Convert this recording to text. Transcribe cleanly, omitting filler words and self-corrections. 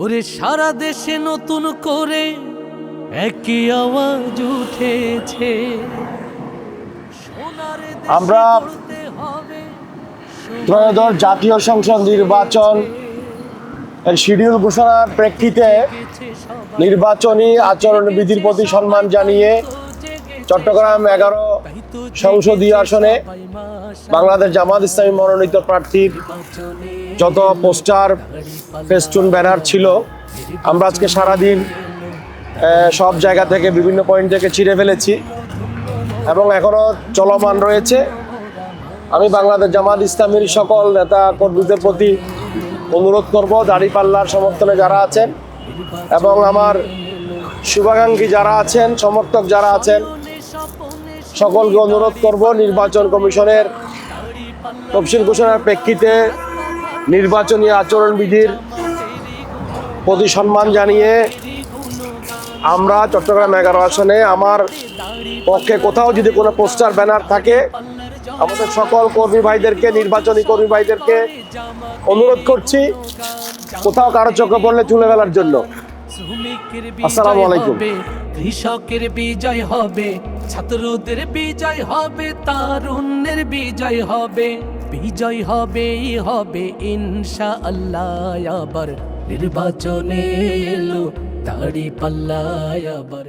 ওরে সারা দেশে নতুন করে একই আওয়াজ উঠেছে। আমরা ত্রয়োদশ জাতীয় সংসদ নির্বাচন এর শিডিউল ঘোষণার প্রেক্ষিতে নির্বাচনী আচরণবিধির প্রতি সম্মান জানিয়ে চট্টগ্রাম 11 সংসদীয় আসনে বাংলাদেশ জামাত ইসলামী মনোনীত প্রার্থীর যত পোস্টার, ফেস্টুন, ব্যানার ছিল, আমরা আজকে সারাদিন সব জায়গা থেকে বিভিন্ন পয়েন্ট থেকে ছিঁড়ে ফেলেছি এবং এখনও চলমান রয়েছে। আমি বাংলাদেশ জামাত ইসলামীর সকল নেতা কর্মীদের প্রতি অনুরোধ করব, দাঁড়িপাল্লার সমর্থনে যারা আছেন এবং আমার শুভাকাঙ্ক্ষী যারা আছেন, সমর্থক যারা আছেন, সকলকে অনুরোধ করব নির্বাচন কমিশনের তফসিল ঘোষণার প্রেক্ষিতে নির্বাচনী আচরণবিধির প্রতি সম্মান জানিয়ে আমরা চট্টগ্রাম 11 আসনে আমার পক্ষে কোথাও যদি কোনো পোস্টার, ব্যানার থাকে, আমাদের সকল কর্মী ভাইদেরকে, নির্বাচনী কর্মী ভাইদেরকে অনুরোধ করছি কোথাও কারো চোখে পড়লে তুলে ফেলার জন্য। আসসালামু আলাইকুম। কৃষকের বিজয় হবে, ছাত্রদের বিজয় হবে, তারুণ্যের বিজয় হবে, বিজয় হবে ইনশাআল্লাহ। আবার নির্বাচনে এলো দাড়িপাল্লা আবার।